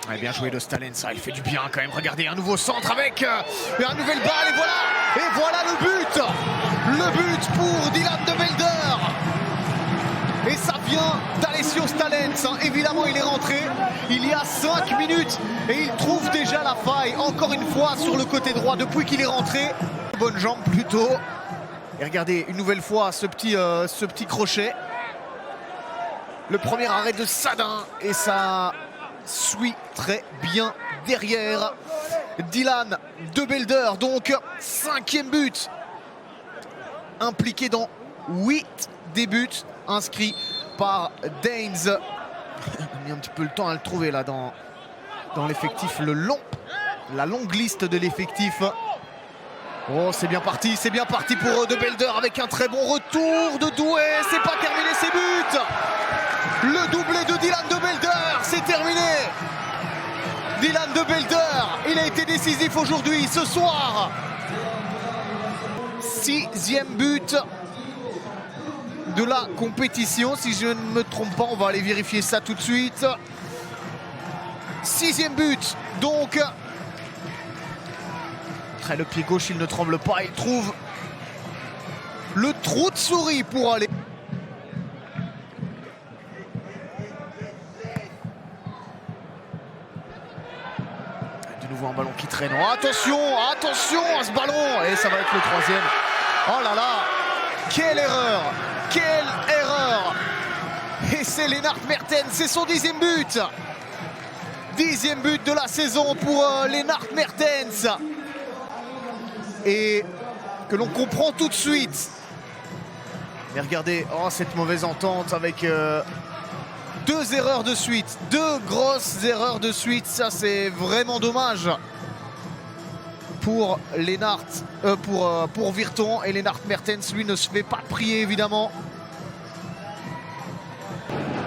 Ouais, bien joué de Stalen, ça il fait du bien quand même. Regardez, un nouveau centre avec un nouvel balle et voilà le but. Le but pour Dylan de Belder. Et ça vient d'Alessio Stalens. Évidemment, il est rentré il y a 5 minutes et il trouve déjà la faille. Encore une fois sur le côté droit depuis qu'il est rentré. Bonne jambe plutôt. Et regardez une nouvelle fois ce petit crochet. Le premier arrêt de Sadin et ça suit très bien derrière. Dylan de Belder, donc 5e but. Impliqué dans 8 des buts inscrits par Daines. Il a mis un petit peu le temps à le trouver là dans l'effectif, la longue liste de l'effectif. Oh, c'est bien parti pour de Belder avec un très bon retour de Doué. C'est pas terminé ses buts. Le doublé de Dylan de Belder, c'est terminé. Dylan de Belder, il a été décisif aujourd'hui, ce soir. 6e but de la compétition, si je ne me trompe pas, on va aller vérifier ça tout de suite. 6e but, donc. Après le pied gauche, il ne tremble pas, il trouve le trou de souris pour aller. De nouveau un ballon qui traîne. Oh, attention à ce ballon. Et ça va être le 3e. Oh là là, quelle erreur. Et c'est Lennart Mertens, c'est son 10e but. 10e but de la saison pour Lennart Mertens. Et que l'on comprend tout de suite. Mais regardez, oh, cette mauvaise entente avec 2 erreurs de suite. 2 grosses erreurs de suite. Ça, c'est vraiment dommage pour Lennart, pour Virton. Et Lennart Mertens, lui, ne se fait pas prier, évidemment.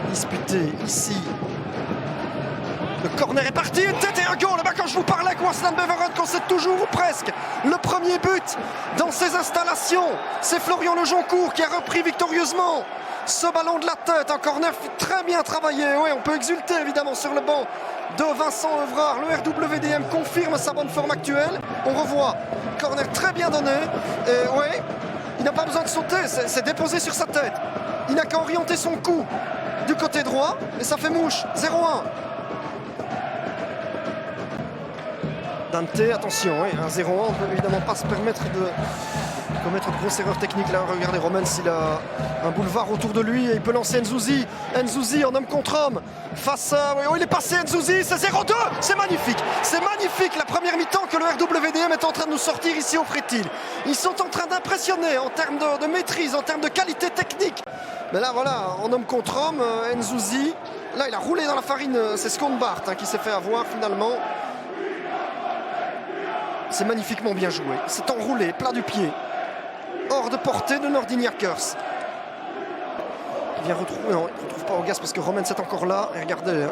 Disputé ici. Le corner est parti, une tête et un goal. Bah, quand je vous parlais avec Waasland Beveren, qu'on sait toujours ou presque le premier but dans ces installations, c'est Florian Lejoncourt qui a repris victorieusement ce ballon de la tête. Un corner très bien travaillé. Oui, on peut exulter évidemment sur le banc de Vincent Evrard. Le RWDM confirme sa bonne forme actuelle. On revoit, corner très bien donné. Et oui, il n'a pas besoin de sauter, c'est déposé sur sa tête. Il n'a qu'à orienter son coup du côté droit et ça fait mouche. 0-1. Dante, attention, oui, 1-0-1, on ne peut évidemment pas se permettre de commettre de grosses erreurs techniques. Là, regardez, Romans, il a un boulevard autour de lui et il peut lancer Nzouzi. Nzouzi en homme contre homme face à... Oui, oh, il est passé Nzouzi, c'est 0-2. C'est magnifique la première mi-temps que le RWDM est en train de nous sortir ici au Frétil. Ils sont en train d'impressionner en termes de maîtrise, en termes de qualité technique. Mais là, voilà, en homme contre homme, Nzouzi, là, il a roulé dans la farine. C'est Skånbart qui s'est fait avoir finalement. C'est magnifiquement bien joué. C'est enroulé, plat du pied. Hors de portée de Nordin Jakkers. Il vient retrouver. Non, il ne retrouve pas Ogas parce que Romans est encore là. Et regardez,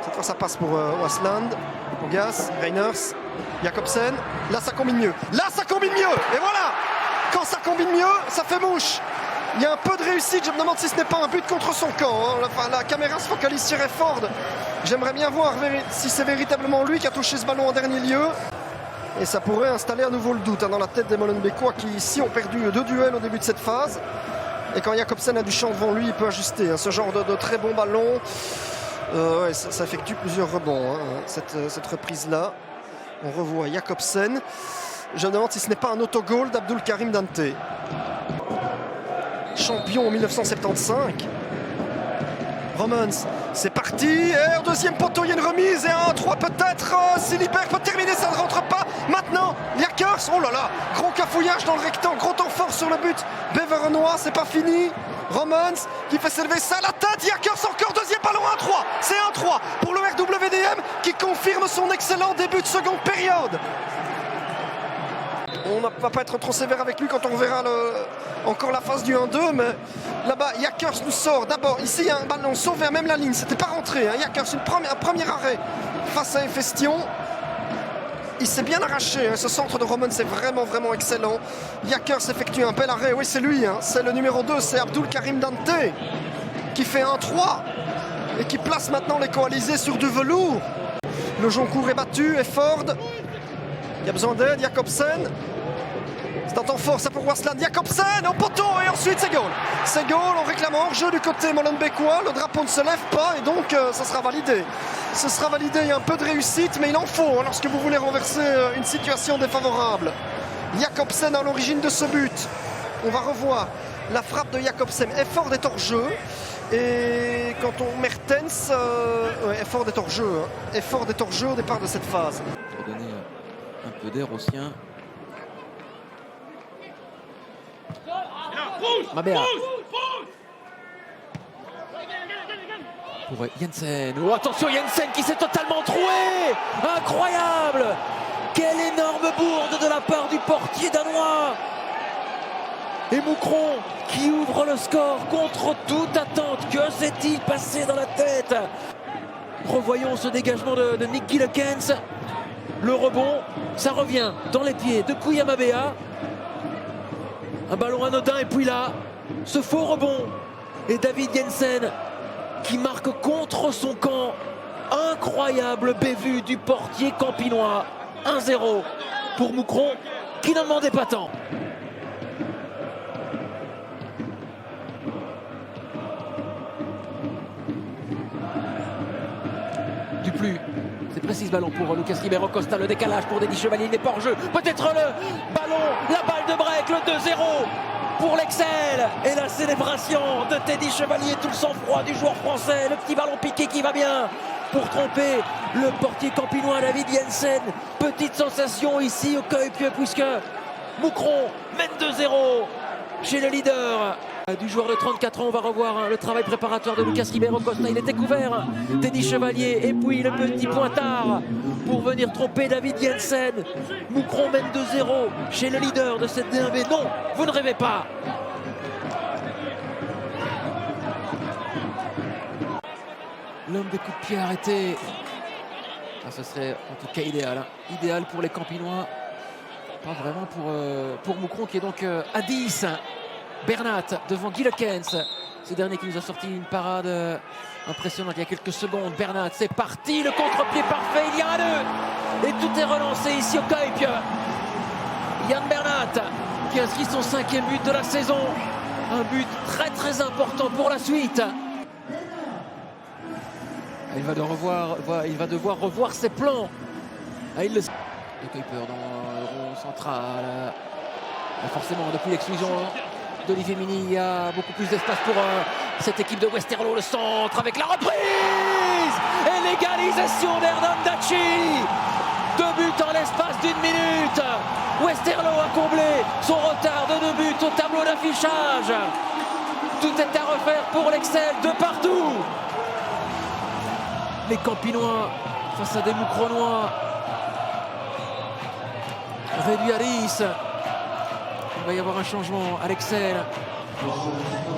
cette fois ça passe pour Waasland. Ogas, Reiners, Jakobsen. Là ça combine mieux. Et voilà. Quand ça combine mieux, ça fait mouche. Il y a un peu de réussite. Je me demande si ce n'est pas un but contre son camp. La caméra se focalise sur Efford. J'aimerais bien voir si c'est véritablement lui qui a touché ce ballon en dernier lieu. Et ça pourrait installer à nouveau le doute dans la tête des Molenbeekois qui ici ont perdu 2 duels au début de cette phase. Et quand Jakobsen a du champ devant lui, il peut ajuster. Ce genre de très bon ballon, ouais, ça effectue plusieurs rebonds, cette reprise-là. On revoit Jakobsen. Je me demande si ce n'est pas un autogol d'Abdul Karim Dante. Champion en 1975. Romans, c'est parti, et au deuxième poteau il y a une remise et un 3 peut-être, Silibert peut terminer, ça ne rentre pas, maintenant Jakkers, oh là là, gros cafouillage dans le rectangle, gros temps fort sur le but, Beverenois, c'est pas fini, Romans qui fait s'élever ça à la tête, Jakkers encore, deuxième ballon, 1-3, c'est 1-3 pour le RWDM qui confirme son excellent début de seconde période. On ne va pas être trop sévère avec lui quand on verra encore la phase du 1-2, mais là-bas, Jakkers nous sort. D'abord, ici, il y a un ballon sauvé à même la ligne. C'était pas rentré. Jakkers, un premier arrêt face à Efestion. Il s'est bien arraché. Ce centre de Romans c'est vraiment excellent. Jakkers effectue un bel arrêt. Oui, c'est lui. C'est le numéro 2. C'est Abdul Karim Dante qui fait 1-3 et qui place maintenant les coalisés sur du velours. Le Joncourt est battu et Ford. Il y a besoin d'aide, Jacobsen. C'est un temps fort, ça pour Waslan. Jacobsen au poteau et ensuite c'est goal. C'est goal en réclamant hors-jeu du côté molenbeekois. Le drapeau ne se lève pas et donc ça sera validé. Ce sera validé, il y a un peu de réussite, mais il en faut lorsque vous voulez renverser une situation défavorable. Jacobsen à l'origine de ce but. On va revoir la frappe de Jacobsen. Effort est hors jeu. Et quand on Mertens, Effort est hors jeu. Hein. Effort est hors jeu au départ de cette phase. Pour donner un peu d'air aux siens. Mabea. Pour Jensen. Oh, attention, Jensen qui s'est totalement troué. Incroyable. Quelle énorme bourde de la part du portier danois. Et Moucron qui ouvre le score contre toute attente. Que s'est-il passé dans la tête? Revoyons ce dégagement de Nick Gillekens. Le rebond, ça revient dans les pieds de Kuya Mabea. Un ballon anodin et puis là, ce faux rebond. Et David Jensen qui marque contre son camp. Incroyable bévue du portier campinois. 1-0 pour Moucron qui n'en demandait pas tant. Duplu, c'est précis ce ballon pour Lucas Ribeiro Costa, le décalage pour Denis Chevalier, il n'est pas hors jeu. Peut-être le ballon, la balle de break, le 2-0 pour l'Excel. Et la célébration de Teddy Chevalier, tout le sang-froid du joueur français, le petit ballon piqué qui va bien pour tromper le portier campinois David Jensen. Petite sensation ici au Kuipio puisque Moucron mène 2-0 chez le leader du joueur de 34 ans. On va revoir le travail préparatoire de Lucas Ribeiro Costa. Il était couvert, Teddy Chevalier, et puis le petit pointard pour venir tromper David Jensen. Moucron mène 2-0 chez le leader de cette D1B. Non, vous ne rêvez pas. L'homme des coups de pied arrêté. Ah, ce serait en tout cas idéal. Hein. Idéal pour les Campinois. Pas vraiment pour Moucron qui est donc à 10. Bernat devant Gillekens. Ce dernier qui nous a sorti une parade impressionnante il y a quelques secondes. Bernat, c'est parti. Le contre-pied parfait. Il y a un 2. Et tout est relancé ici au Kuipio. Yann Bernat qui inscrit son 5e but de la saison. Un but très très important pour la suite. Il va devoir revoir ses plans. Le Kuipio dans le rond central. Forcément, depuis l'exclusion d'Olivier Mini, il y a beaucoup plus d'espace pour cette équipe de Westerlo. Le centre avec la reprise et l'égalisation d'Hernan Daci. 2 buts en l'espace d'1 minute. Westerlo a comblé son retard de 2 buts au tableau d'affichage. Tout est à refaire pour l'Excel de partout. Les Campinois face à des Moucronois. Réduit à 10. Il va y avoir un changement à l'Excel.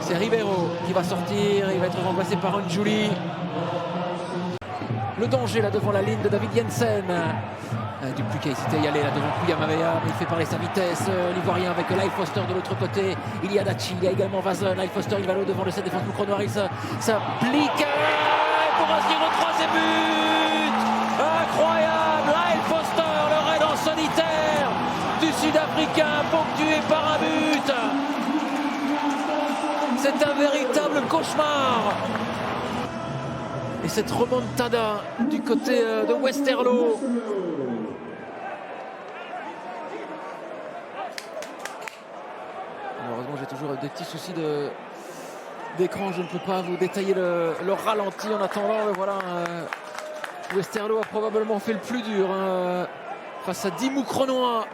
C'est Ribeiro qui va sortir. Il va être remplacé par Anjuli. Le danger là devant la ligne de David Jensen. Duplu qui a hésité à y aller là devant Kuya Mabea, mais il fait parler sa vitesse. L'Ivoirien avec Lyle Foster de l'autre côté. Il y a Daci, il y a également Vazon. Lyle Foster, il va là devant le set défense Moucronois. Il s'applique pour inscrire le 3e but. Incroyable. Lyle Foster, le raid en solitaire du Sud-Africain, ponctué par un but. C'est un véritable cauchemar. Et cette remontada du côté de Westerlo. Malheureusement, j'ai toujours des petits soucis d'écran. Je ne peux pas vous détailler le ralenti en attendant. Voilà, Westerlo a probablement fait le plus dur face à 10 Moucronois.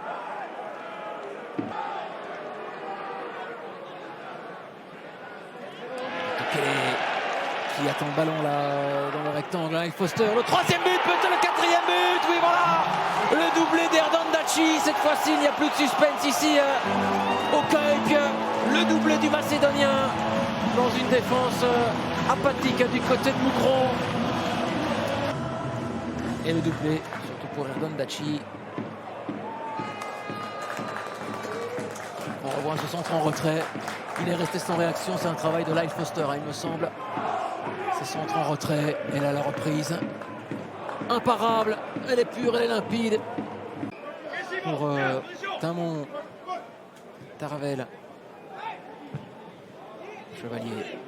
Qui attend le ballon là dans le rectangle. Lyle Foster, le 3e but, peut-être le 4e but. Oui, voilà, le doublé d'Hernan Daci. Cette fois-ci, il n'y a plus de suspense ici au Kuipio. Le doublé du Macédonien dans une défense apathique du côté de Moucron. Et le doublé, surtout pour Hernan Daci. On revoit ce centre en retrait. Il est resté sans réaction. C'est un travail de Lyle Foster, il me semble. Ce centre en retrait. Et là, la reprise. imparable, elle est pure, elle est limpide. Pour Timon, Taravel, Chevalier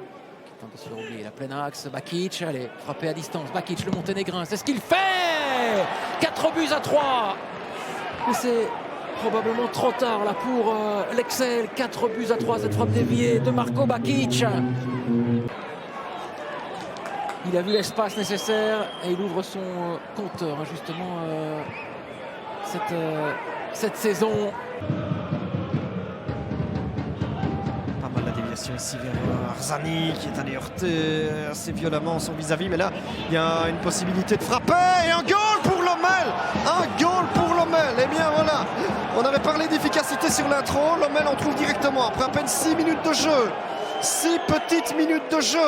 qui tente de se faire oublier, la pleine axe, Bakic, allez, frappé à distance, Bakic le monténégrin, c'est ce qu'il fait. 4-3. Mais c'est probablement trop tard là pour l'Excel. 4-3, cette frappe déviée de Marco Bakic. Il a vu l'espace nécessaire et il ouvre son compteur justement cette saison. Pas mal la déviation ici vers Arzani qui est allé heurter assez violemment son vis-à-vis. Mais là, il y a une possibilité de frapper et un goal pour Lommel. Un goal pour Lommel. Et bien voilà, on avait parlé d'efficacité sur l'intro. Lommel en trouve directement après à peine 6 minutes de jeu. 6 petites minutes de jeu.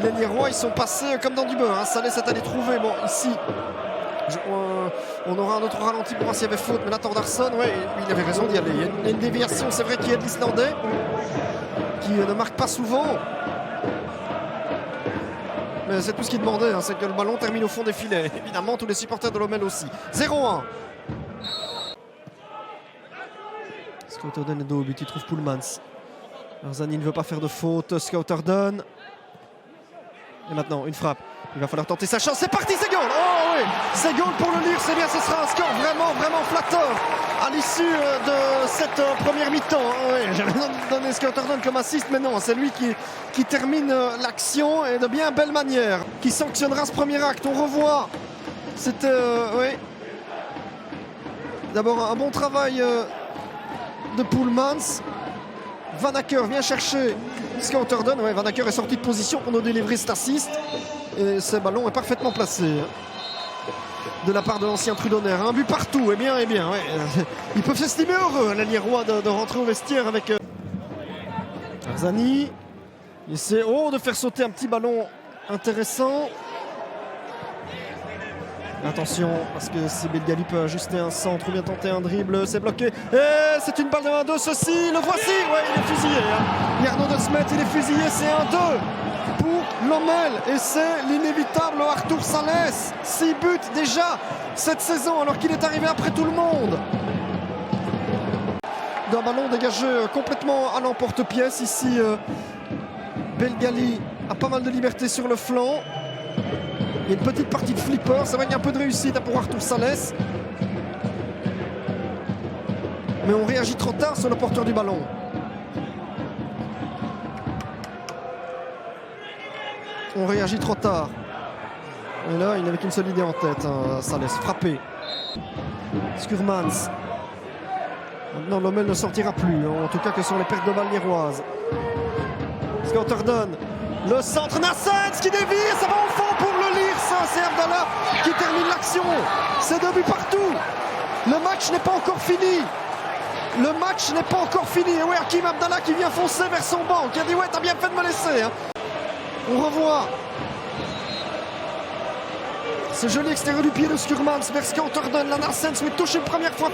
Les Liérois, ils sont passés comme dans du beurre. Hein. Salès est allé trouver. Bon, ici, on aura un autre ralenti pour voir s'il y avait faute. Mais là, Thordarson, ouais, il avait raison d'y aller. Il y a une déviation, c'est vrai, qui est de l'Islandais, qui ne marque pas souvent. Mais c'est tout ce qu'il demandait, hein, c'est que le ballon termine au fond des filets. Évidemment, tous les supporters de Lommel aussi. 0-1. Scouterdon est dos au but, il trouve Poelmans. Arzani ne veut pas faire de faute. Scouterdon. Et maintenant, une frappe. Il va falloir tenter sa chance. C'est parti, c'est goal. Oh oui, c'est goal pour le Lire. C'est bien, ce sera un score vraiment, vraiment flatteur à l'issue de cette première mi-temps. Oh oui, j'avais donné Scouterdon comme assist, mais non, c'est lui qui termine l'action et de bien belle manière. Qui sanctionnera ce premier acte. On revoit. C'était, oui. D'abord, un bon travail de Poelmans. Van Acker vient chercher Scouterdon. Ouais, Van Acker est sorti de position pour nous délivrer cet assist. Et ce ballon est parfaitement placé de la part de l'ancien Trudonner. Un but partout. Eh bien, ouais. Ils peuvent s'estimer heureux, les Liérois, de rentrer au vestiaire avec Arzani. Il essaie de faire sauter un petit ballon intéressant. Attention, parce que si Belgali peut ajuster un centre ou bien tenter un dribble, c'est bloqué. Et c'est une balle de 1-2, ceci, le voici. Ouais, il est fusillé. Yarno de Smet, il est fusillé, c'est 1-2 pour Lommel. Et c'est l'inévitable Arthur Salès. 6 buts déjà cette saison, alors qu'il est arrivé après tout le monde. D'un ballon dégagé complètement à l'emporte-pièce. Ici, Belgali a pas mal de liberté sur le flanc. Il y a une petite partie de flipper, c'est vrai qu'il y a un peu de réussite pour Arthur Salès. Mais on réagit trop tard sur le porteur du ballon. On réagit trop tard. Et là, il n'avait qu'une seule idée en tête, hein, Salès, frapper. Skurmans. Maintenant, Lommel ne sortira plus, en tout cas que sur les pertes de balles liéroises. Scouterdon. Le centre, Nassens qui dévie, ça va au fond pour le Lire. C'est Abdallah qui termine l'action. C'est 2 buts partout. Le match n'est pas encore fini. Le match n'est pas encore fini. Et ouais, Hakim Abdallah qui vient foncer vers son banc, qui a dit ouais, t'as bien fait de me laisser. Hein. On revoit ce joli extérieur du pied de Skurmans vers Scouterdon. La Nassens lui touche une première fois.